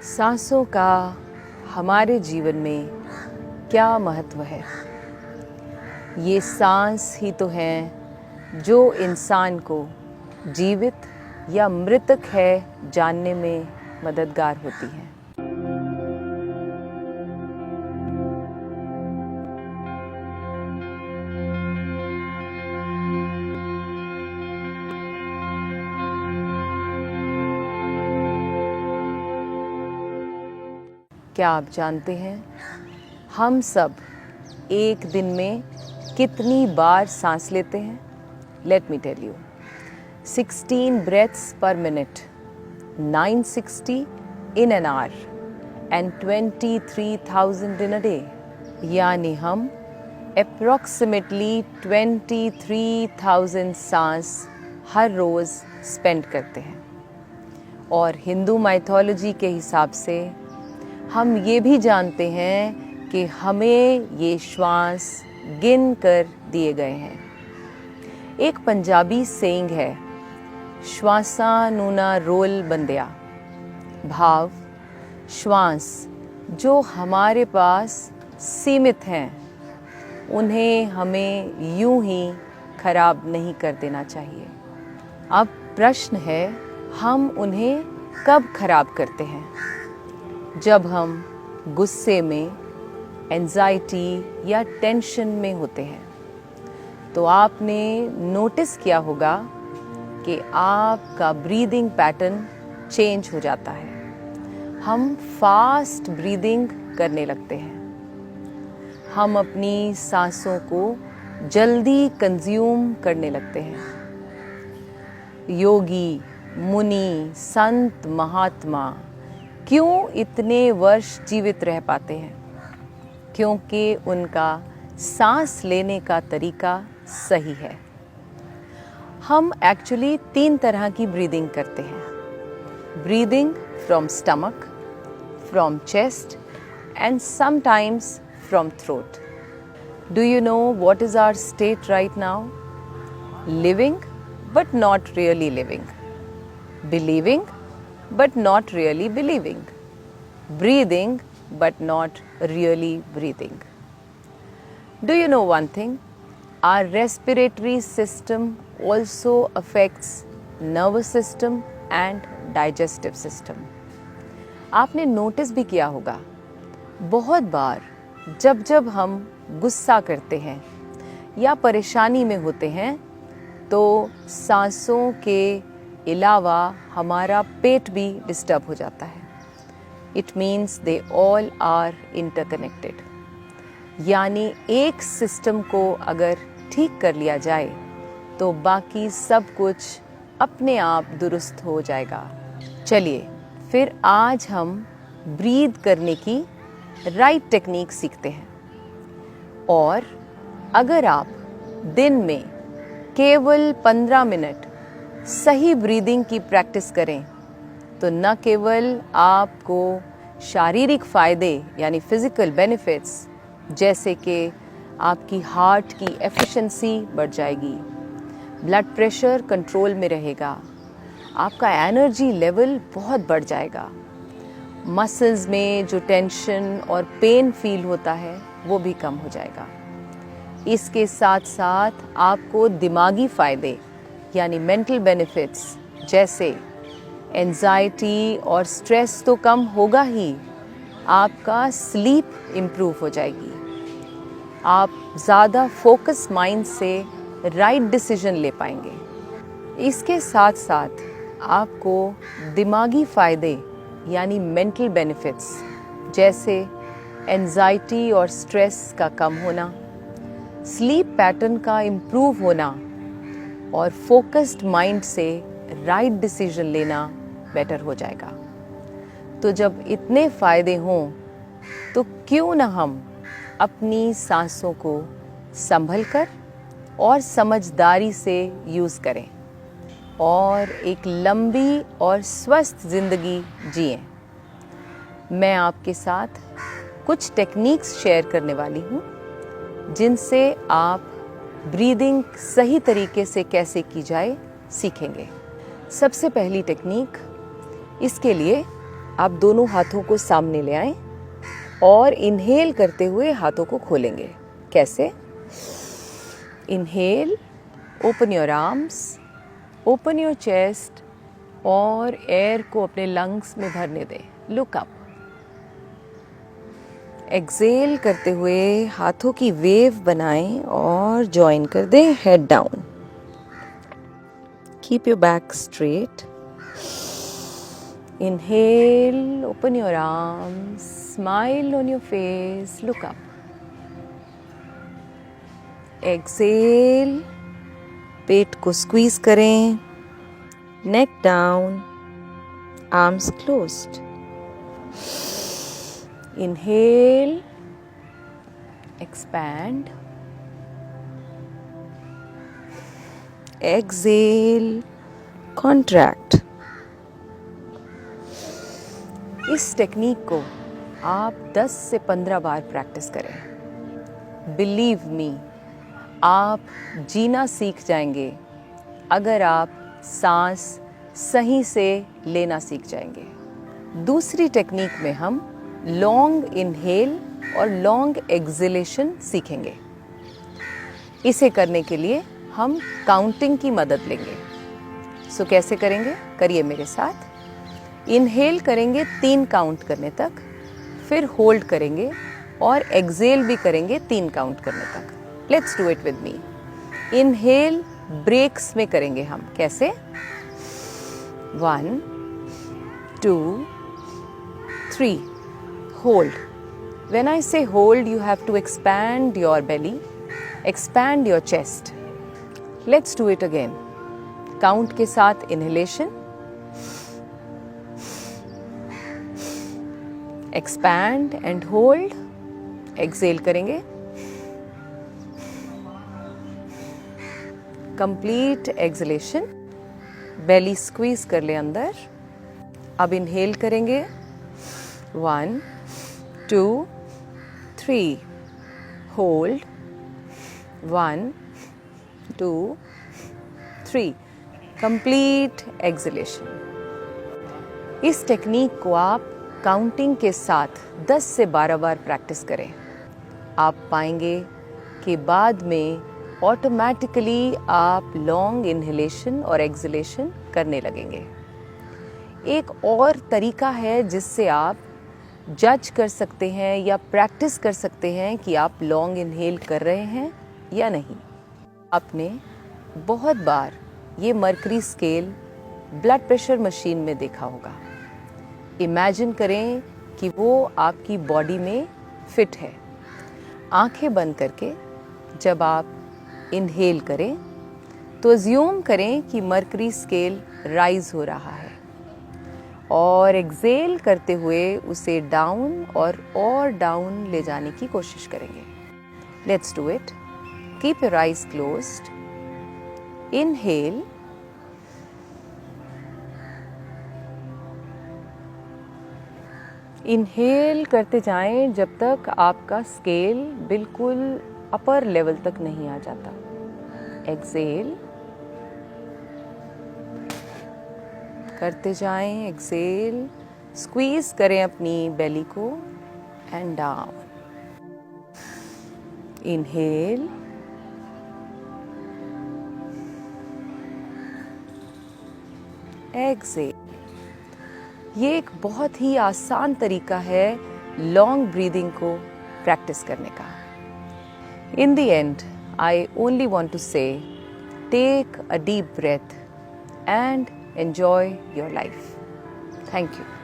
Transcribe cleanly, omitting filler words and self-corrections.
सांसों का हमारे जीवन में क्या महत्व है। ये सांस ही तो हैं जो इंसान को जीवित या मृतक है जानने में मददगार होती हैं। क्या आप जानते हैं हम सब एक दिन में कितनी बार सांस लेते हैं? Let me tell you, 16 breaths per minute, 960 in an hour and 23,000 in a day। यानी हम approximately 23,000 सांस हर रोज़ स्पेंड करते हैं। और हिंदू माइथोलॉजी के हिसाब से हम ये भी जानते हैं कि हमें ये श्वास गिन कर दिए गए हैं। एक पंजाबी सेइंग है, श्वासा नूना रोल बंदिया, भाव श्वास जो हमारे पास सीमित हैं उन्हें हमें यूं ही खराब नहीं कर देना चाहिए। अब प्रश्न है, हम उन्हें कब खराब करते हैं? जब हम गुस्से में, एंजाइटी या टेंशन में होते हैं। तो आपने नोटिस किया होगा कि आपका ब्रीदिंग पैटर्न चेंज हो जाता है। हम फास्ट ब्रीदिंग करने लगते हैं। हम अपनी सांसों को जल्दी कंज्यूम करने लगते हैं। योगी, मुनि, संत, महात्मा क्यों इतने वर्ष जीवित रह पाते हैं? क्योंकि उनका सांस लेने का तरीका सही है। हम एक्चुअली 3 तरह की ब्रीदिंग करते हैं। Breathing from stomach, from chest and sometimes from throat. Do you know what is our state right now? Living but not really living, believing but not really believing, breathing but not really breathing. Do you know one thing? Our respiratory system also affects nervous system and digestive system. आपने notice भी किया होगा, बहुत बार जब जब हम गुस्सा करते हैं या परेशानी में होते हैं तो सांसों के अलावा हमारा पेट भी डिस्टर्ब हो जाता है। It means they all are interconnected. यानी एक सिस्टम को अगर ठीक कर लिया जाए तो बाकी सब कुछ अपने आप दुरुस्त हो जाएगा। चलिए फिर आज हम ब्रीद करने की राइट टेक्निक सीखते हैं। और अगर आप दिन में केवल 15 मिनट सही ब्रीदिंग की प्रैक्टिस करें तो न केवल आपको शारीरिक फ़ायदे यानी फिज़िकल बेनिफिट्स जैसे कि आपकी हार्ट की एफिशिएंसी बढ़ जाएगी, ब्लड प्रेशर कंट्रोल में रहेगा, आपका एनर्जी लेवल बहुत बढ़ जाएगा, मसल्स में जो टेंशन और पेन फील होता है वो भी कम हो जाएगा। इसके साथ साथ आपको दिमागी फ़ायदे यानी मेंटल बेनिफिट्स जैसे एंजाइटी और स्ट्रेस तो कम होगा ही, आपका स्लीप इम्प्रूव हो जाएगी, आप ज़्यादा फोकस माइंड से राइट डिसीजन ले पाएंगे। इसके साथ साथ आपको दिमागी फ़ायदे यानी मेंटल बेनिफिट्स जैसे एंजाइटी और स्ट्रेस का कम होना, स्लीप पैटर्न का इम्प्रूव होना और फोकस्ड माइंड से राइट डिसीजन लेना बेटर हो जाएगा। तो जब इतने फ़ायदे हों तो क्यों ना हम अपनी सांसों को संभल कर और समझदारी से यूज़ करें और एक लंबी और स्वस्थ ज़िंदगी जिएं। मैं आपके साथ कुछ टेक्निक्स शेयर करने वाली हूँ जिनसे आप ब्रीदिंग सही तरीके से कैसे की जाए सीखेंगे। सबसे पहली टेक्निक, इसके लिए आप दोनों हाथों को सामने ले आएं और इनहेल करते हुए हाथों को खोलेंगे। कैसे? Inhale, open your arms, open your chest और एयर को अपने लंग्स में भरने दें। Look up. एक्सेल करते हुए हाथों की वेव बनाएं और जॉइन कर दें head down. Keep your back straight. Inhale, open your arms, smile on your face, look up. Exhale, पेट को स्क्वीज करें, neck down, arms closed. Inhale, expand, exhale, contract. इस टेक्निक को आप 10 से 15 बार प्रैक्टिस करें। बिलीव मी, आप जीना सीख जाएंगे अगर आप सांस सही से लेना सीख जाएंगे। दूसरी टेक्निक में हम लॉन्ग इनहेल और लॉन्ग एक्सहेलेशन सीखेंगे। इसे करने के लिए हम काउंटिंग की मदद लेंगे। सो कैसे करेंगे? करिए मेरे साथ। इनहेल करेंगे 3 काउंट करने तक, फिर होल्ड करेंगे और एक्सहेल भी करेंगे 3 काउंट करने तक। Let's do it with me. Inhale breaks में करेंगे हम। कैसे? 1, 2, 3. Hold. When I say hold, you have to expand your belly, expand your chest. Let's do it again. Count के साथ inhalation, expand and hold. Exhale करेंगे. Complete exhalation. Belly squeeze कर ले अंदर. अब inhale करेंगे. 1, 2, 3. Hold. 1, 2, 3. Complete exhalation. इस technique को आप काउंटिंग के साथ 10 से 12 बार प्रैक्टिस करें। आप पाएंगे कि बाद में ऑटोमेटिकली आप लॉन्ग इनहेलेशन और एक्सहेलेशन करने लगेंगे। एक और तरीका है जिससे आप जज कर सकते हैं या प्रैक्टिस कर सकते हैं कि आप लॉन्ग इनहेल कर रहे हैं या नहीं। आपने बहुत बार ये mercury scale blood pressure machine में देखा होगा। इमेजिन करें कि वो आपकी बॉडी में फिट है। आंखें बंद करके जब आप इनहेल करें तो अज्यूम करें कि मर्करी स्केल राइज हो रहा है और एक्सेल करते हुए उसे डाउन और डाउन ले जाने की कोशिश करेंगे। Let's do it. Keep your eyes closed. Inhale, inhale करते जाएं जब तक आपका स्केल बिल्कुल अपर लेवल तक नहीं आ जाता। एक्सेल करते जाएं। एक्सेल, स्क्वीज करें अपनी बेली को एंड डाउन। Inhale, Excel. ये एक बहुत ही आसान तरीका है लॉन्ग ब्रीदिंग को प्रैक्टिस करने का। In the end, I only want to say, take a deep breath and enjoy your life. Thank you.